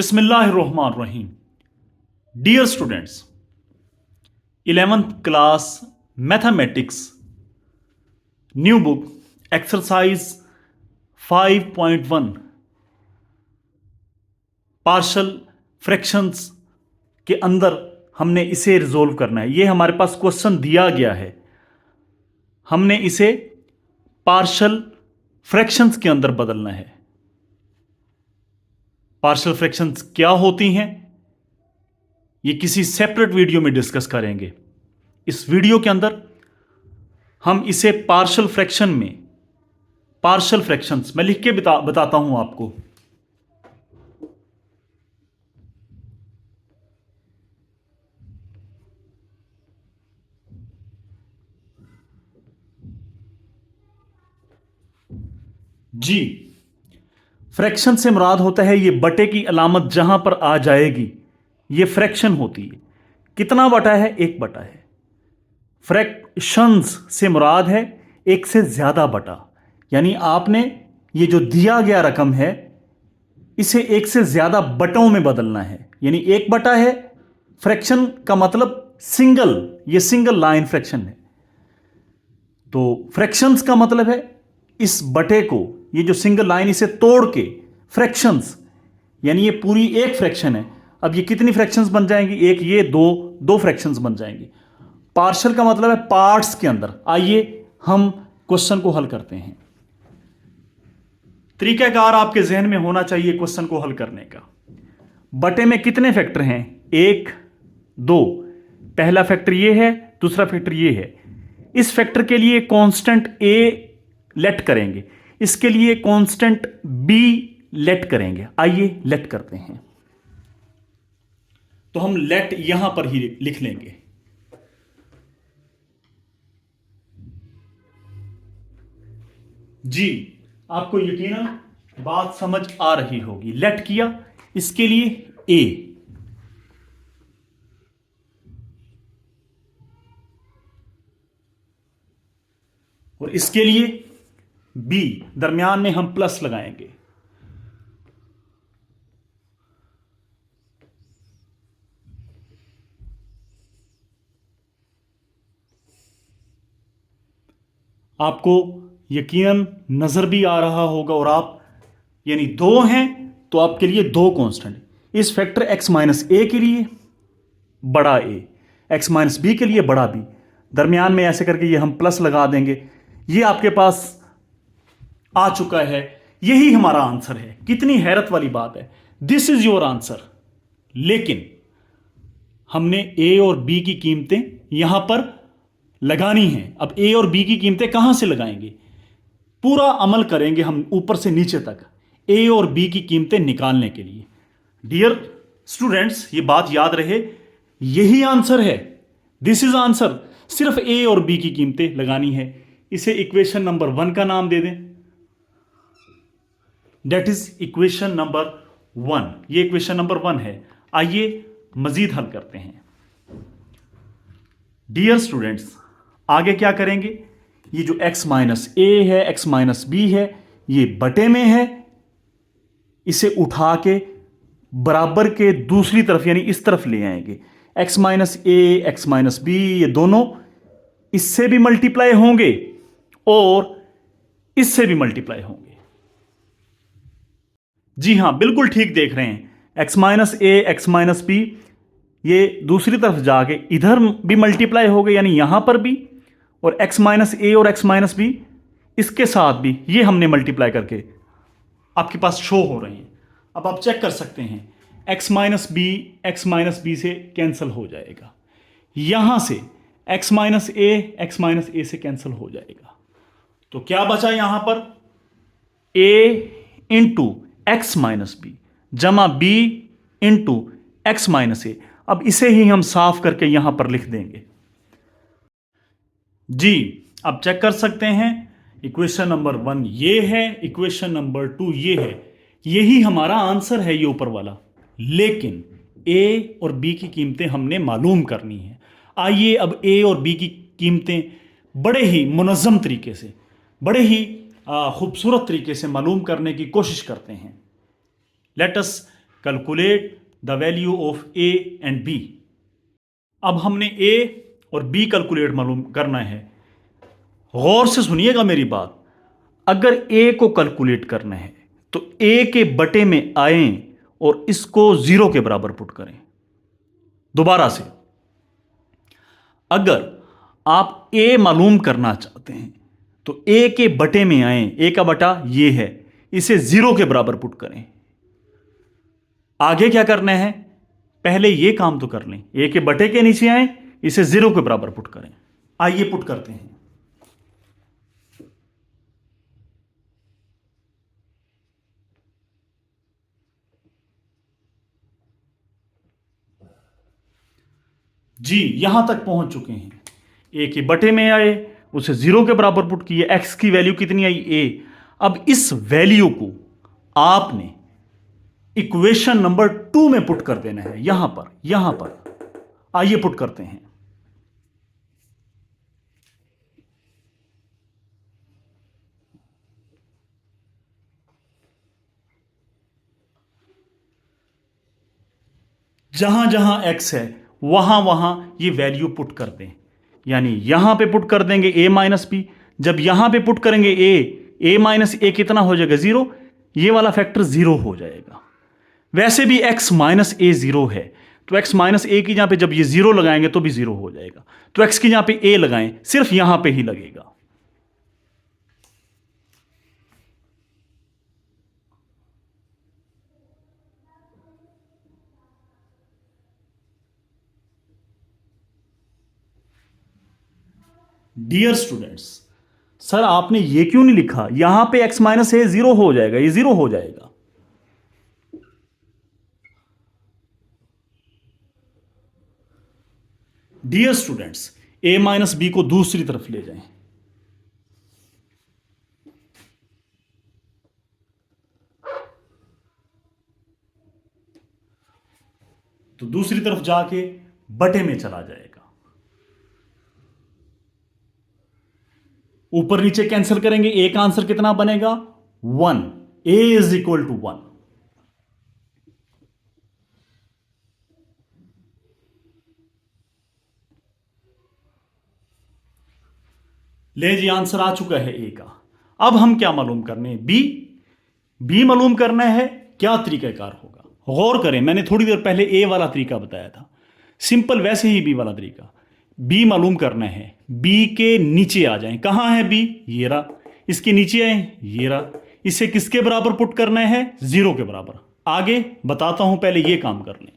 बिस्मिल्लाहिर्रहमानिर्रहीम। Dear students, 11th class mathematics new book exercise 5.1 partial fractions के अंदर हमने इसे रिजोल्व करना है। ये हमारे पास क्वेश्चन दिया गया है, हमने इसे पार्शल फ्रैक्शंस के अंदर बदलना है। पार्शल फ्रैक्शंस क्या होती हैं ये किसी सेपरेट वीडियो में डिस्कस करेंगे। इस वीडियो के अंदर हम इसे पार्शल फ्रैक्शन में पार्शल फ्रैक्शंस मैं लिख के बताता हूं आपको। जी, फ्रैक्शन से मुराद होता है ये बटे की अलामत जहां पर आ जाएगी ये फ्रैक्शन होती है। कितना बटा है? एक बटा है। फ्रैक्शंस से मुराद है एक से ज्यादा बटा, यानी आपने ये जो दिया गया रकम है इसे एक से ज्यादा बटों में बदलना है। यानी एक बटा है, फ्रैक्शन का मतलब सिंगल, ये सिंगल लाइन फ्रैक्शन है। तो फ्रैक्शंस का मतलब है इस बटे को, ये जो सिंगल लाइन इसे तोड़ के फ्रैक्शंस, यानी ये पूरी एक फ्रैक्शन है। अब ये कितनी फ्रैक्शंस बन जाएंगी? एक, ये दो फ्रैक्शंस बन जाएंगी। पार्शल का मतलब है पार्ट्स के अंदर। आइए हम क्वेश्चन को हल करते हैं। तरीकाकार आपके जहन में होना चाहिए क्वेश्चन को हल करने का। बटे में कितने फैक्टर हैं? एक, दो। पहला फैक्टर ये है, दूसरा फैक्टर ये है। इस फैक्टर के लिए कांस्टेंट ए लेट करेंगे, इसके लिए कांस्टेंट बी लेट करेंगे। आइए लेट करते हैं। तो हम लेट यहां पर ही लिख लेंगे। जी, आपको यकीनन बात समझ आ रही होगी। लेट किया, इसके लिए ए, और इसके लिए बी। दरमियान में हम प्लस लगाएंगे। आपको यकीनन नजर भी आ रहा होगा, और आप यानी दो हैं तो आपके लिए दो कांस्टेंट। इस फैक्टर x माइनस ए के लिए बड़ा ए, x माइनस बी के लिए बड़ा बी। दरमियान में ऐसे करके ये हम प्लस लगा देंगे। ये आपके पास आ चुका है। यही हमारा आंसर है। कितनी हैरत वाली बात है। This is your answer. लेकिन हमने ए और बी की कीमतें यहां पर लगानी है। अब ए और बी की कीमतें कहां से लगाएंगे? पूरा अमल करेंगे हम ऊपर से नीचे तक ए और बी की कीमतें निकालने के लिए। डियर स्टूडेंट्स, ये बात याद रहे, यही आंसर है। This is answer. सिर्फ ए और बी की कीमतें लगानी है। इसे इक्वेशन नंबर 1 का नाम दे दें। That is equation number 1। ये इक्वेशन नंबर 1 है। आइए मजीद हल करते हैं। डियर स्टूडेंट्स, आगे क्या करेंगे? ये जो x माइनस ए है, x माइनस बी है, ये बटे में है। इसे उठा के बराबर के दूसरी तरफ यानी इस तरफ ले आएंगे। x माइनस ए, x माइनस बी, ये दोनों इससे भी मल्टीप्लाई होंगे और इससे भी मल्टीप्लाई होंगे। जी हां, बिल्कुल ठीक देख रहे हैं। x माइनस ए, x माइनस बी, ये दूसरी तरफ जाके इधर भी मल्टीप्लाई हो गए, यानी यहां पर भी, और x माइनस ए और x माइनस बी इसके साथ भी ये हमने मल्टीप्लाई करके आपके पास शो हो रहे हैं। अब आप चेक कर सकते हैं x माइनस बी से कैंसिल हो जाएगा। यहां से x माइनस ए से कैंसिल हो जाएगा। तो क्या बचा यहां पर? a into X minus B जमा b into X minus A. अब इसे ही हम साफ करके यहां पर लिख देंगे। जी, अब चेक कर सकते हैं। इक्वेशन नंबर 1 ये है, इक्वेशन नंबर 2 ये है। यही हमारा आंसर है, ये ऊपर वाला। लेकिन ए और बी की कीमतें हमने मालूम करनी है। आइए अब ए और बी की कीमतें बड़े ही मुनज़्ज़म तरीके से, बड़े ही खूबसूरत तरीके से मालूम करने की कोशिश करते हैं। Let us calculate the value of A and B. अब हमने ए और बी कैलकुलेट मालूम करना है। गौर से सुनिएगा मेरी बात। अगर ए को कैलकुलेट करना है तो ए के बटे में आए और इसको 0 के बराबर पुट करें। दोबारा से, अगर आप ए मालूम करना चाहते हैं तो ए के बटे में आए, ए का बटा ये है, इसे 0 के बराबर पुट करें। आगे क्या करना है, पहले ये काम तो कर लें। ए के बटे के नीचे आए, इसे 0 के बराबर पुट करें। आइए पुट करते हैं। जी, यहां तक पहुंच चुके हैं। ए के बटे में आए, उसे 0 के बराबर पुट किए। एक्स की वैल्यू कितनी आई, ए। अब इस वैल्यू को आपने इक्वेशन नंबर 2 में पुट कर देना है, यहां पर। आइए पुट करते हैं। जहां जहां एक्स है वहां वहां ये वैल्यू पुट कर दें। यानी यहां पे पुट कर देंगे ए माइनस बी। जब यहां पे पुट करेंगे ए माइनस ए कितना हो जाएगा, 0। ये वाला फैक्टर 0 हो जाएगा। वैसे भी x माइनस ए 0 है, तो x माइनस ए की जहां पे जब ये 0 लगाएंगे तो भी 0 हो जाएगा। तो x की जहां पे a लगाएं, सिर्फ यहां पे ही लगेगा। डियर स्टूडेंट्स, सर आपने ये क्यों नहीं लिखा, यहां पे x माइनस ए 0 हो जाएगा, ये 0 हो जाएगा। Dear students, a minus B को दूसरी तरफ ले जाएं। तो दूसरी तरफ जाके बटे में चला जाएगा। ऊपर नीचे कैंसिल करेंगे, ए का आंसर कितना बनेगा, 1। ए इज इक्वल टू 1। ले जी, आंसर आ चुका है ए का। अब हम क्या मालूम करने हैं, बी मालूम करना है। क्या तरीकाकार होगा, गौर करें। मैंने थोड़ी देर पहले ए वाला तरीका बताया था, सिंपल वैसे ही बी वाला तरीका। बी मालूम करना है, बी के नीचे आ जाएं। कहां है बी, ये रहा। इसके नीचे आए, ये रहा। इसे किसके बराबर पुट करना है, 0 के बराबर। आगे बताता हूं, पहले ये काम कर लें।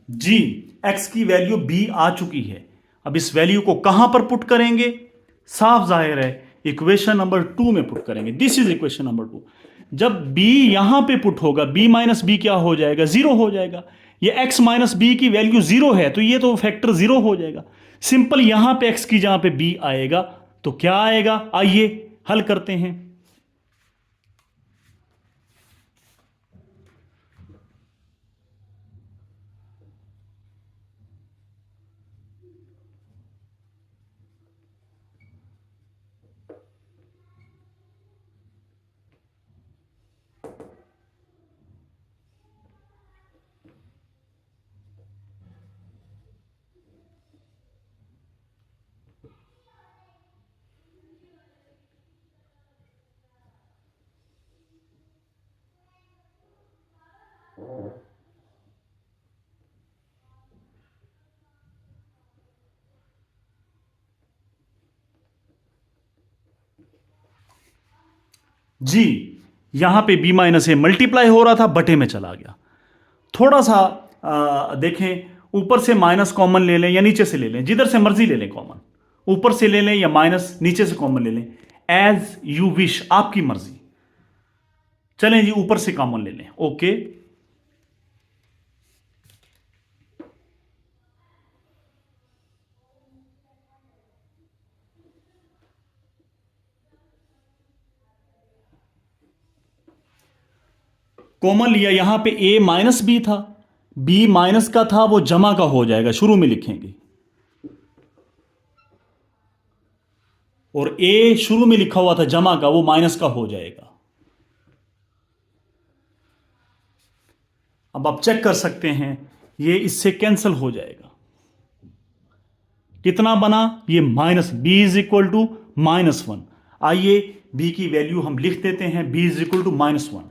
जी, x की वैल्यू b आ चुकी है। अब इस वैल्यू को कहां पर पुट करेंगे, साफ जाहिर है इक्वेशन नंबर 2 में पुट करेंगे। This is equation number 2। जब b यहां पे पुट होगा, b माइनस बी क्या हो जाएगा, 0 हो जाएगा। ये x माइनस बी की वैल्यू 0 है, तो ये तो फैक्टर 0 हो जाएगा। सिंपल यहां पे x की जहां पे b आएगा तो क्या आएगा, आइए हल करते हैं। जी, यहां पे b माइनस ए मल्टीप्लाई हो रहा था, बटे में चला गया। थोड़ा सा देखें, ऊपर से माइनस कॉमन ले लें या नीचे से ले लें, जिधर से मर्जी ले लें कॉमन। ऊपर से ले लें या माइनस नीचे से कॉमन ले लें, एज यू विश, आपकी मर्जी। चलें जी, ऊपर से कॉमन ले लें। ओके, कॉमन लिया। यहां पे a माइनस बी था, बी माइनस का था वो जमा का हो जाएगा, शुरू में लिखेंगे। और ए शुरू में लिखा हुआ था जमा का, वो माइनस का हो जाएगा। अब आप चेक कर सकते हैं, ये इससे कैंसिल हो जाएगा। कितना बना? ये minus B is equal to -1। आइए बी की वैल्यू हम लिख देते हैं, B is equal to -1।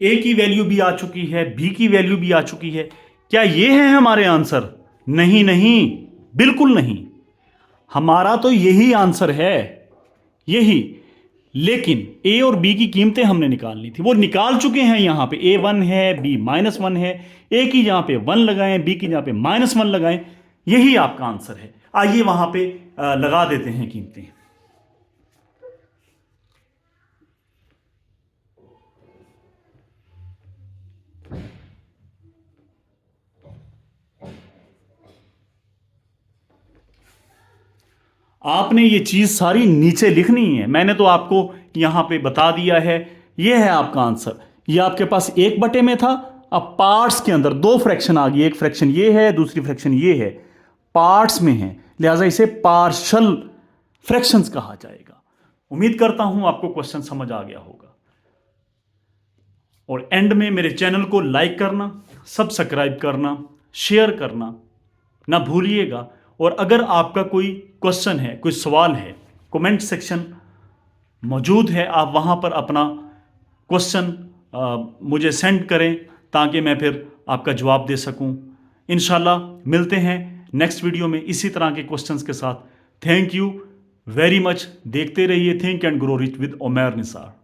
A की वैल्यू भी आ चुकी है, बी की वैल्यू भी आ चुकी है। क्या ये है हमारे आंसर? नहीं नहीं, बिल्कुल नहीं। हमारा तो यही आंसर है, यही। लेकिन ए और बी की कीमतें हमने निकालनी थी, वो निकाल चुके हैं। यहां पे A1 है, B -1 है। ए की जहां पे 1 लगाएं, बी की जहां पे -1 लगाएं, यही आपका आंसर है। आइए वहां पे लगा देते हैं कीमतें। आपने ये चीज सारी नीचे लिखनी है, मैंने तो आपको यहां पे बता दिया है। ये है आपका आंसर। ये आपके पास 1 बटे में था, अब पार्ट्स के अंदर 2 फ्रैक्शन आ गई। एक फ्रैक्शन ये है, दूसरी फ्रैक्शन ये है, पार्ट्स में है, लिहाजा इसे पार्शल फ्रैक्शंस कहा जाएगा। उम्मीद करता हूं आपको क्वेश्चन समझ आ गया होगा। और एंड में मेरे चैनल को लाइक करना, सब्सक्राइब करना, शेयर करना ना भूलिएगा। और अगर आपका कोई क्वेश्चन है, कोई सवाल है, कमेंट सेक्शन मौजूद है, आप वहाँ पर अपना क्वेश्चन मुझे सेंड करें ताकि मैं फिर आपका जवाब दे सकूं। इंशाल्लाह मिलते हैं नेक्स्ट वीडियो में इसी तरह के क्वेश्चंस के साथ। Thank you very much. देखते रहिए think and grow rich with Umair Nisar.